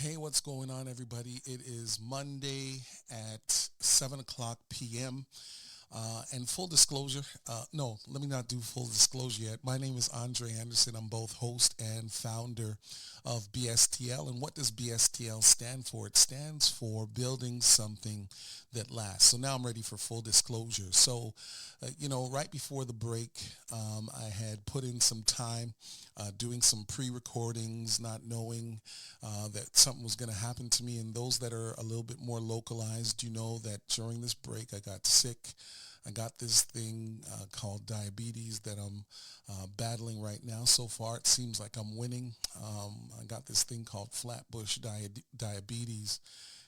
Hey, what's going on, everybody? It is Monday at 7 o'clock p.m. And full disclosure, no, let me not do full disclosure yet. My name is Andre Anderson. I'm both host and founder of BSTL. And what does BSTL stand for? It stands for Building Something That Lasts. So now I'm ready for full disclosure. So, right before the break, I had put in some time doing some pre-recordings, not knowing that something was going to happen to me. And those that are a little bit more localized, you know that during this break I got sick. I got this thing called diabetes that I'm battling right now. So far, it seems like I'm winning. I got this thing called flatbush diabetes.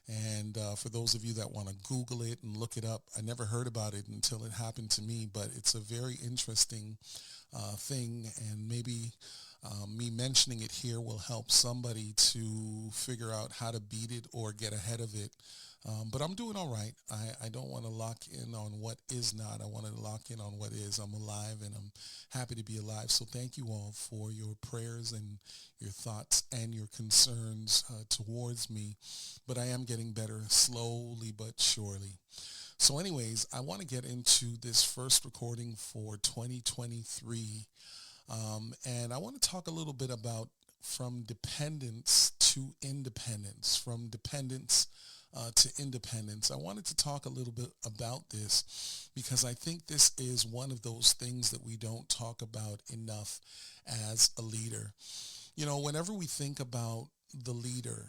And for those of you that want to Google it and look it up, I never heard about it until it happened to me, but it's a very interesting thing, and maybe me mentioning it here will help somebody to figure out how to beat it or get ahead of it. But I'm doing all right. I don't want to lock in on what is not. I want to lock in on what is. I'm alive and I'm happy to be alive. So thank you all for your prayers and your thoughts and your concerns towards me. But I am getting better slowly but surely. So anyways, I want to get into this first recording for 2023. And I want to talk a little bit about from dependence to independence, from dependence to independence. I wanted to talk a little bit about this because I think this is one of those things that we don't talk about enough as a leader. You know, whenever we think about the leader,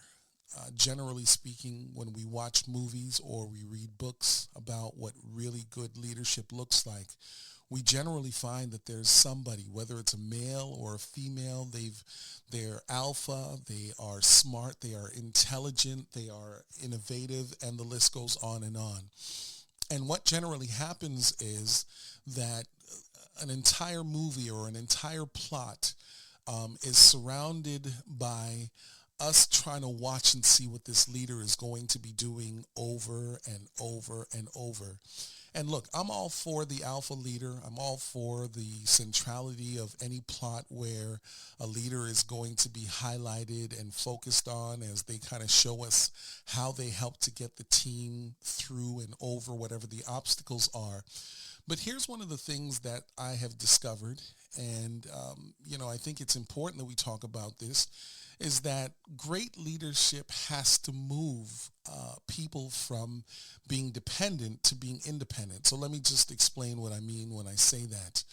generally speaking, when we watch movies or we read books about what really good leadership looks like, we generally find that there's somebody, whether it's a male or a female, they're alpha, they are smart, they are intelligent, they are innovative, and the list goes on and on. And what generally happens is that an entire movie or an entire plot is surrounded by us trying to watch and see what this leader is going to be doing over and over and over. And look, I'm all for the alpha leader. I'm all for the centrality of any plot where a leader is going to be highlighted and focused on as they kind of show us how they help to get the team through and over whatever the obstacles are. But here's one of the things that I have discovered, and I think it's important that we talk about this, is that great leadership has to move people from being dependent to being independent. So let me just explain what I mean when I say that.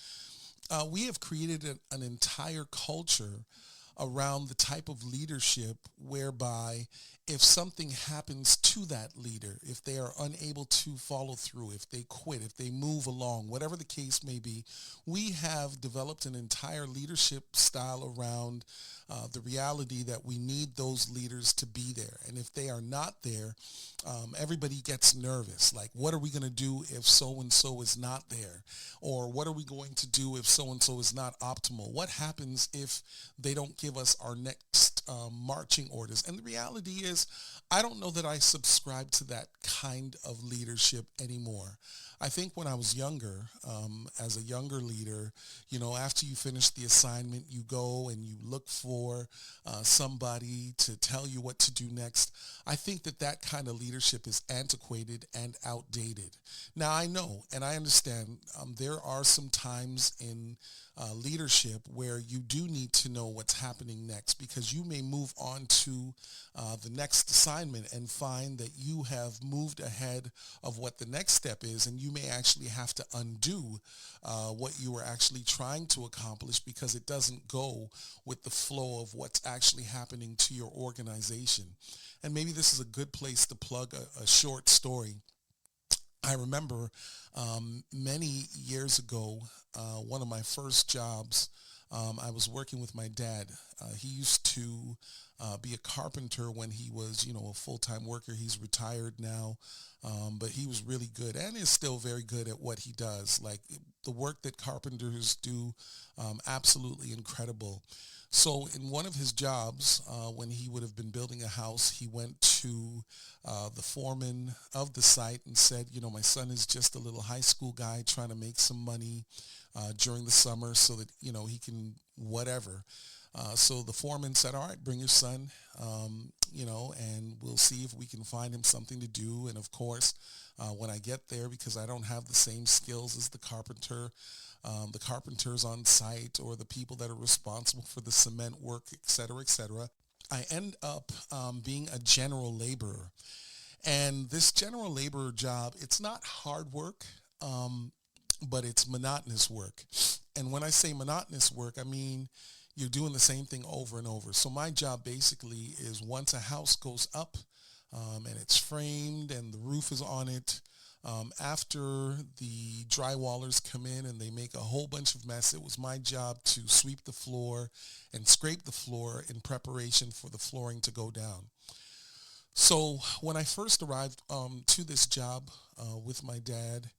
We have created an entire culture around the type of leadership whereby if something happens to that leader, if they are unable to follow through, if they quit, if they move along, whatever the case may be, we have developed an entire leadership style around the reality that we need those leaders to be there. And if they are not there, everybody gets nervous. Like, what are we going to do if so-and-so is not there? Or what are we going to do if so-and-so is not optimal? What happens if they don't give us our next marching orders? And the reality is, I don't know that I subscribe to that kind of leadership anymore. I think when I was younger, as a younger leader, after you finish the assignment, you go and you look for somebody to tell you what to do next. I think that kind of leadership is antiquated and outdated. Now, I know and I understand there are some times in leadership where you do need to know what's happening next, because you may move on to the next assignment and find that you have moved ahead of what the next step is, and you may actually have to undo what you were actually trying to accomplish because it doesn't go with the flow of what's actually happening to your organization. And maybe this is a good place to plug a short story. I remember many years ago, one of my first jobs, I was working with my dad. He used to be a carpenter when he was, a full-time worker. He's retired now, but he was really good and is still very good at what he does. Like, the work that carpenters do, absolutely incredible. So in one of his jobs, when he would have been building a house, he went to the foreman of the site and said, my son is just a little high school guy trying to make some money during the summer so that, he can whatever. So the foreman said, all right, bring your son, and we'll see if we can find him something to do. And of course, when I get there, because I don't have the same skills as the carpenters on site or the people that are responsible for the cement work, et cetera, I end up being a general laborer. And this general laborer job, it's not hard work, but it's monotonous work. And when I say monotonous work, I mean you're doing the same thing over and over. So my job basically is once a house goes up and it's framed and the roof is on it, after the drywallers come in and they make a whole bunch of mess, it was my job to sweep the floor and scrape the floor in preparation for the flooring to go down. So when I first arrived to this job with my dad,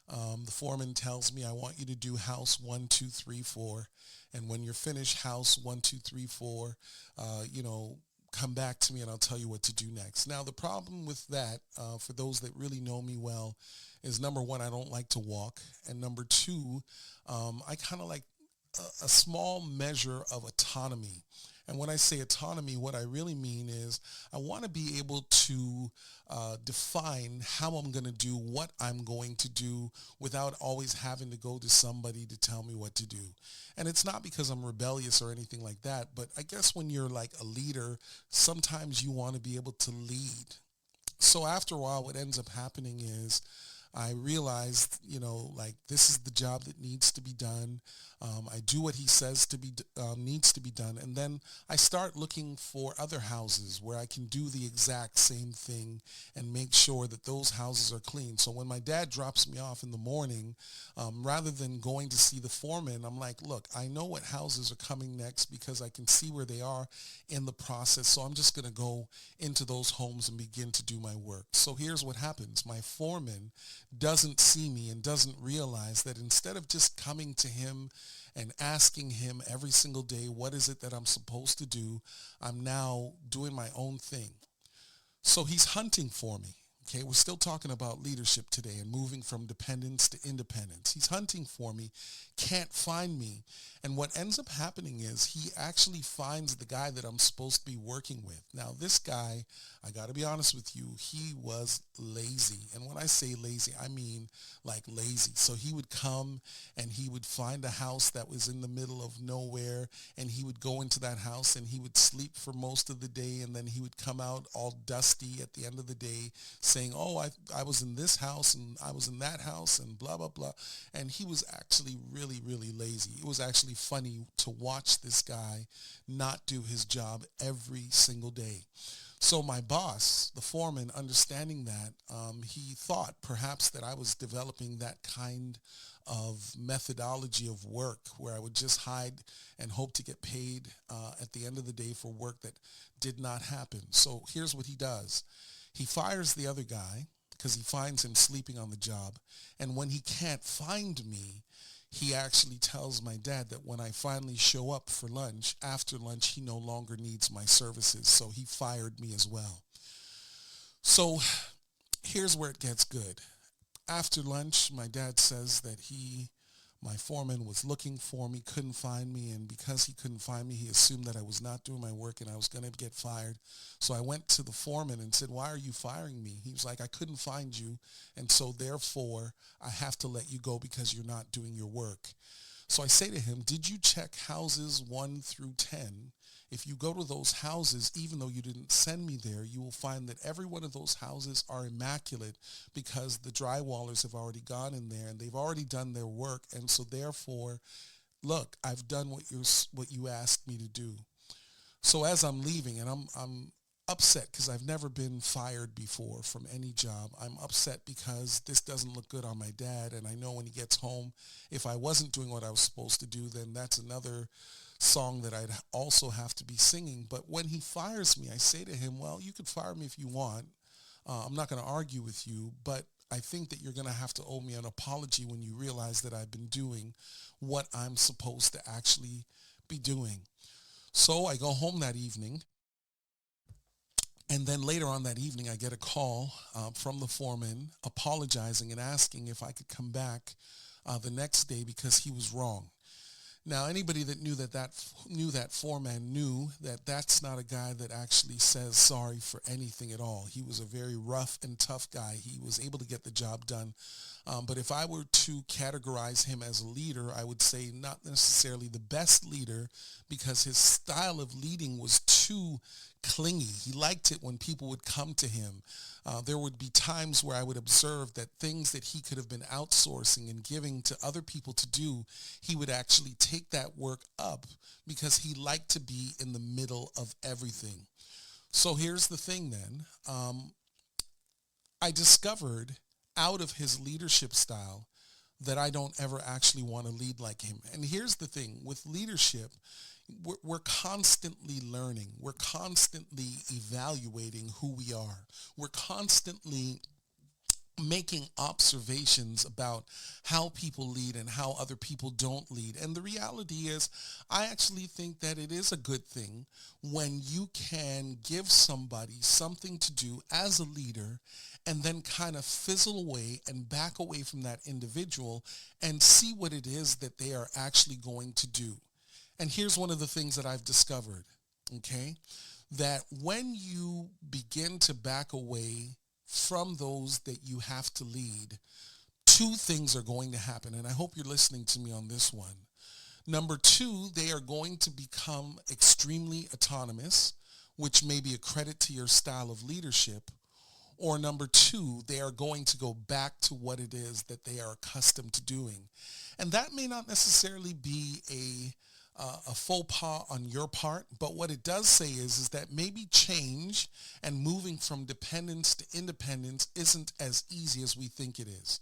the foreman tells me, I want you to do house 1, 2, 3, 4. And when you're finished house 1, 2, 3, 4, come back to me and I'll tell you what to do next. Now, the problem with that, for those that really know me well, is number one, I don't like to walk. And number two, I kind of like a small measure of autonomy. And when I say autonomy, what I really mean is I want to be able to define how I'm going to do what I'm going to do without always having to go to somebody to tell me what to do. And it's not because I'm rebellious or anything like that, but I guess when you're like a leader, sometimes you want to be able to lead. So after a while, what ends up happening is I realized, this is the job that needs to be done. I do what he says needs to be done. And then I start looking for other houses where I can do the exact same thing and make sure that those houses are clean. So when my dad drops me off in the morning, rather than going to see the foreman, I'm like, look, I know what houses are coming next because I can see where they are in the process. So I'm just going to go into those homes and begin to do my work. So here's what happens. My foreman doesn't see me and doesn't realize that instead of just coming to him and asking him every single day, what is it that I'm supposed to do, I'm now doing my own thing. So he's hunting for me. Okay, we're still talking about leadership today and moving from dependence to independence. He's hunting for me, can't find me. And what ends up happening is he actually finds the guy that I'm supposed to be working with. Now, this guy, I got to be honest with you, he was lazy. And when I say lazy, I mean like lazy. So he would come and he would find a house that was in the middle of nowhere, and he would go into that house and he would sleep for most of the day, and then he would come out all dusty at the end of the day saying, oh, I was in this house and I was in that house and blah, blah, blah. And he was actually really, really lazy. It was actually funny to watch this guy not do his job every single day. So my boss, the foreman, understanding that, he thought perhaps that I was developing that kind of methodology of work where I would just hide and hope to get paid at the end of the day for work that did not happen. So here's what he does. He fires the other guy because he finds him sleeping on the job. And when he can't find me, he actually tells my dad that when I finally show up for lunch, after lunch, he no longer needs my services. So he fired me as well. So here's where it gets good. After lunch, my dad says that my foreman was looking for me, couldn't find me, and because he couldn't find me, he assumed that I was not doing my work and I was going to get fired. So I went to the foreman and said, why are you firing me? He was like, I couldn't find you, and so therefore I have to let you go because you're not doing your work. So I say to him, did you check houses 1 through 10? If you go to those houses, even though you didn't send me there, you will find that every one of those houses are immaculate because the drywallers have already gone in there and they've already done their work. And so therefore, look, I've done what you asked me to do. So as I'm leaving, and I'm upset because I've never been fired before from any job. I'm upset because this doesn't look good on my dad. And I know when he gets home, if I wasn't doing what I was supposed to do, then that's another song that I'd also have to be singing. But when he fires me, I say to him, well, you could fire me if you want. I'm not going to argue with you, but I think that you're going to have to owe me an apology when you realize that I've been doing what I'm supposed to actually be doing. So I go home that evening, And then later on that evening, I get a call from the foreman apologizing and asking if I could come back the next day because he was wrong. Now, anybody that knew that foreman knew that that's not a guy that actually says sorry for anything at all. He was a very rough and tough guy. He was able to get the job done. But if I were to categorize him as a leader, I would say not necessarily the best leader because his style of leading was too clingy. He liked it when people would come to him. There would be times where I would observe that things that he could have been outsourcing and giving to other people to do, he would actually take that work up because he liked to be in the middle of everything. So here's the thing then. I discovered out of his leadership style that I don't ever actually want to lead like him. And here's the thing. With leadership, we're constantly learning. We're constantly evaluating who we are. We're constantly making observations about how people lead and how other people don't lead. And the reality is, I actually think that it is a good thing when you can give somebody something to do as a leader and then kind of fizzle away and back away from that individual and see what it is that they are actually going to do. And here's one of the things that I've discovered, okay, that when you begin to back away from those that you have to lead, two things are going to happen. And I hope you're listening to me on this one. Number two, they are going to become extremely autonomous, which may be a credit to your style of leadership. Or number two, they are going to go back to what it is that they are accustomed to doing. And that may not necessarily be a faux pas on your part, but what it does say is that maybe change and moving from dependence to independence isn't as easy as we think it is.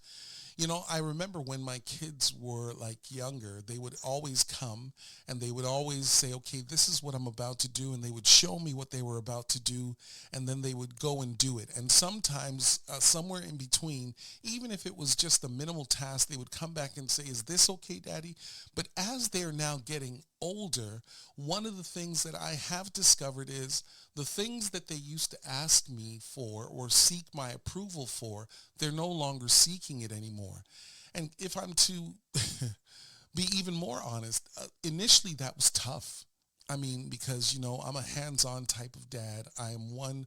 You know, I remember when my kids were like younger, they would always come and they would always say, okay, this is what I'm about to do. And they would show me what they were about to do. And then they would go and do it. And sometimes somewhere in between, even if it was just a minimal task, they would come back and say, is this okay, Daddy? But as they're now getting older, one of the things that I have discovered is the things that they used to ask me for or seek my approval for, they're no longer seeking it anymore. And if I'm to be even more honest, initially that was tough. I mean, because, you know, I'm a hands-on type of dad. I am one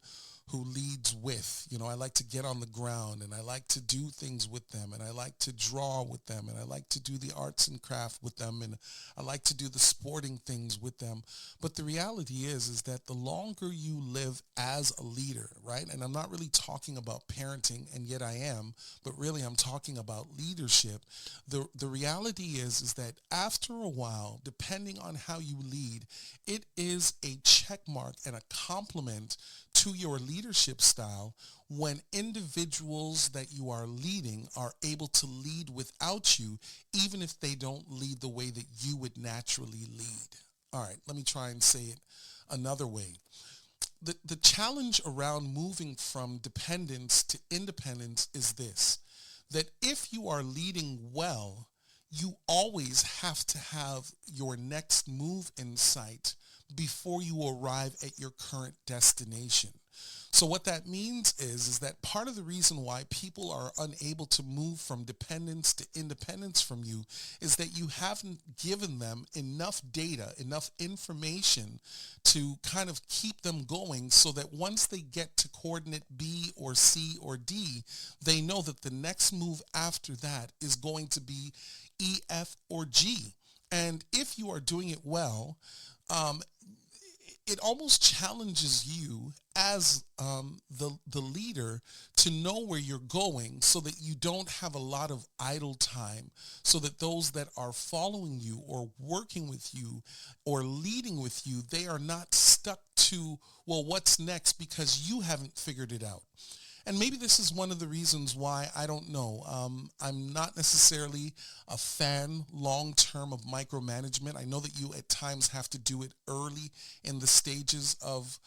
who leads with, you know, I like to get on the ground and I like to do things with them and I like to draw with them and I like to do the arts and craft with them and I like to do the sporting things with them. But the reality is that the longer you live as a leader, right? And I'm not really talking about parenting, and yet I am, but really I'm talking about leadership. The reality is that after a while, depending on how you lead, it is a check mark and a compliment to your leadership style when individuals that you are leading are able to lead without you, even if they don't lead the way that you would naturally lead. All right, let me try and say it another way. The challenge around moving from dependence to independence is this, that if you are leading well, you always have to have your next move in sight before you arrive at your current destination. So what that means is that part of the reason why people are unable to move from dependence to independence from you is that you haven't given them enough data, enough information to kind of keep them going so that once they get to coordinate B or C or D, they know that the next move after that is going to be E, F, or G. And if you are doing it well, it almost challenges you as the leader to know where you're going so that you don't have a lot of idle time, so that those that are following you or working with you or leading with you, they are not stuck to, well, what's next, because you haven't figured it out. And maybe this is one of the reasons why, I don't know. I'm not necessarily a fan long-term of micromanagement. I know that you at times have to do it early in the stages of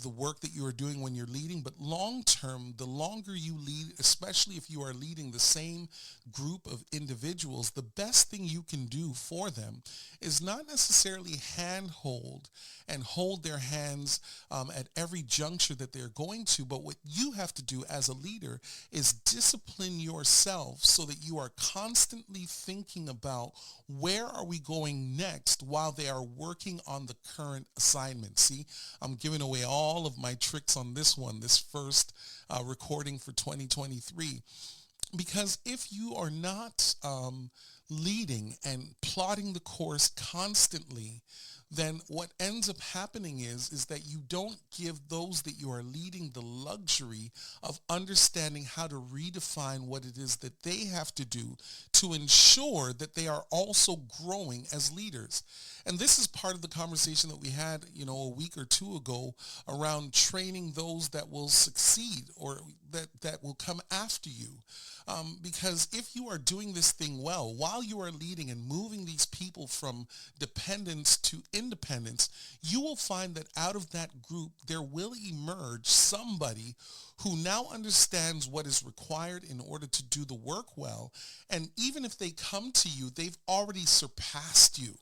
the work that you are doing when you're leading. But long-term, the longer you lead, especially if you are leading the same group of individuals, the best thing you can do for them is not necessarily handhold and hold their hands at every juncture that they're going to, but what you have to do as a leader is discipline yourself so that you are constantly thinking about where are we going next while they are working on the current assignment. See, I'm giving away all of my tricks on this one, this first recording for 2023. Because if you are not leading and plotting the course constantly, then what ends up happening is that you don't give those that you are leading the luxury of understanding how to redefine what it is that they have to do to ensure that they are also growing as leaders. And this is part of the conversation that we had, a week or two ago around training those that will succeed or that will come after you. Because if you are doing this thing well, while you are leading and moving these people from dependence to independence, you will find that out of that group, there will emerge somebody who now understands what is required in order to do the work well. And even if they come to you, they've already surpassed you.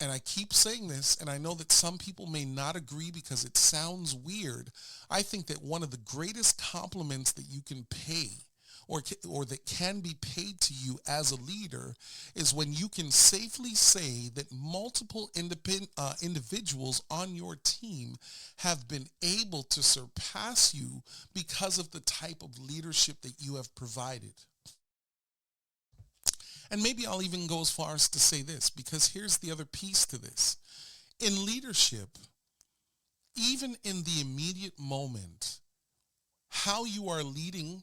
And I keep saying this, and I know that some people may not agree because it sounds weird. I think that one of the greatest compliments that you can pay or that can be paid to you as a leader is when you can safely say that multiple individuals on your team have been able to surpass you because of the type of leadership that you have provided. And maybe I'll even go as far as to say this, because here's the other piece to this. In leadership, even in the immediate moment, how you are leading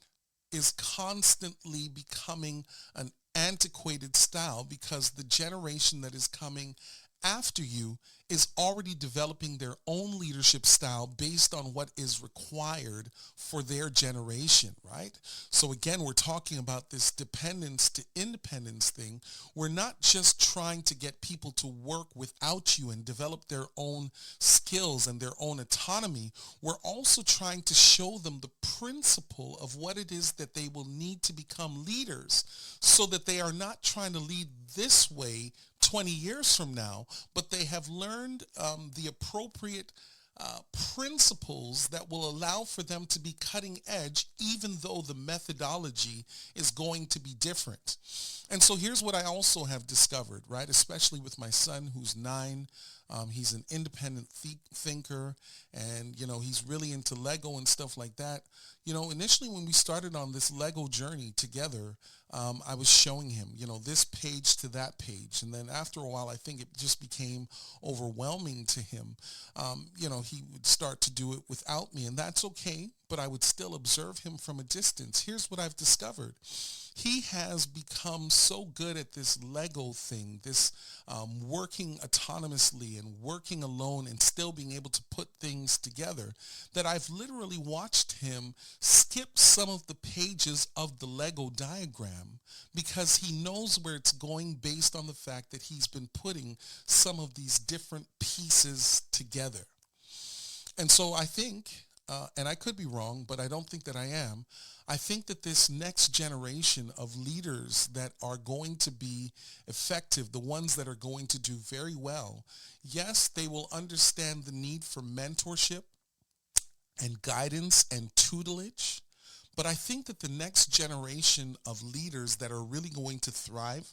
is constantly becoming an antiquated style because the generation that is coming after you is already developing their own leadership style based on what is required for their generation, right? So again, we're talking about this dependence to independence thing. We're not just trying to get people to work without you and develop their own skills and their own autonomy. We're also trying to show them the principle of what it is that they will need to become leaders so that they are not trying to lead this way 20 years from now, but they have learned the appropriate principles that will allow for them to be cutting edge, even though the methodology is going to be different. And so here's what I also have discovered, right? Especially with my son who's 9. He's an independent thinker, and, he's really into Lego and stuff like that. Initially when we started on this Lego journey together, I was showing him, this page to that page. And then after a while, I think it just became overwhelming to him. He would start to do it without me, and that's okay, but I would still observe him from a distance. Here's what I've discovered. He has become so good at this Lego thing, this working autonomously and working alone and still being able to put things together, that I've literally watched him skip some of the pages of the Lego diagram because he knows where it's going based on the fact that he's been putting some of these different pieces together. And so I think, and I could be wrong, but I don't think that I am, I think that this next generation of leaders that are going to be effective, the ones that are going to do very well, yes, they will understand the need for mentorship and guidance and tutelage, but I think that the next generation of leaders that are really going to thrive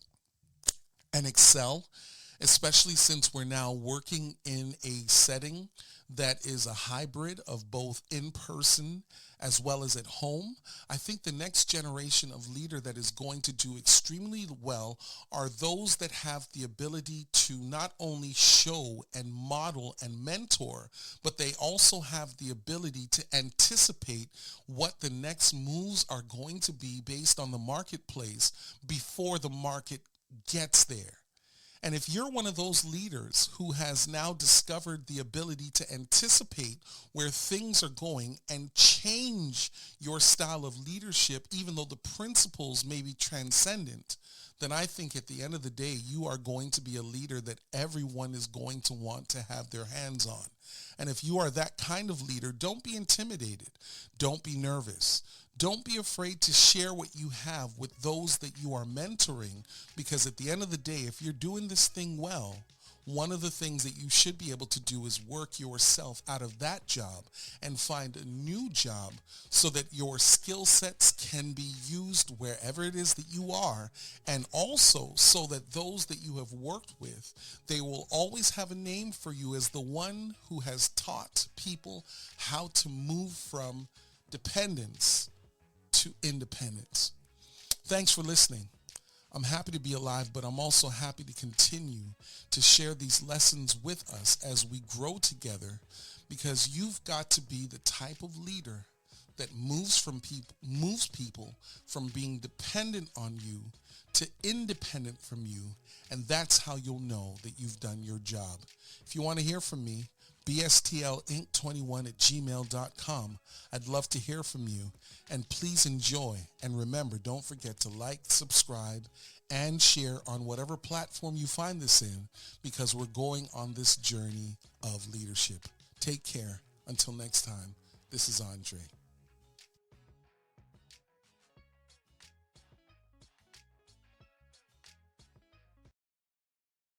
and excel, especially since we're now working in a setting that is a hybrid of both in-person as well as at home. I think the next generation of leader that is going to do extremely well are those that have the ability to not only show and model and mentor, but they also have the ability to anticipate what the next moves are going to be based on the marketplace before the market gets there. And if you're one of those leaders who has now discovered the ability to anticipate where things are going and change your style of leadership, even though the principles may be transcendent, then I think at the end of the day, you are going to be a leader that everyone is going to want to have their hands on. And if you are that kind of leader, don't be intimidated. Don't be nervous. Don't be afraid to share what you have with those that you are mentoring, because at the end of the day, if you're doing this thing well, one of the things that you should be able to do is work yourself out of that job and find a new job so that your skill sets can be used wherever it is that you are, and also so that those that you have worked with, they will always have a name for you as the one who has taught people how to move from dependence to independence. Thanks for listening. I'm happy to be alive, but I'm also happy to continue to share these lessons with us as we grow together, because you've got to be the type of leader that moves people from being dependent on you to independent from you, and that's how you'll know that you've done your job. If you want to hear from me, bstlinc21@gmail.com. I'd love to hear from you, and please enjoy. And remember, don't forget to like, subscribe, and share on whatever platform you find this in, because we're going on this journey of leadership. Take care. Until next time, this is Andre.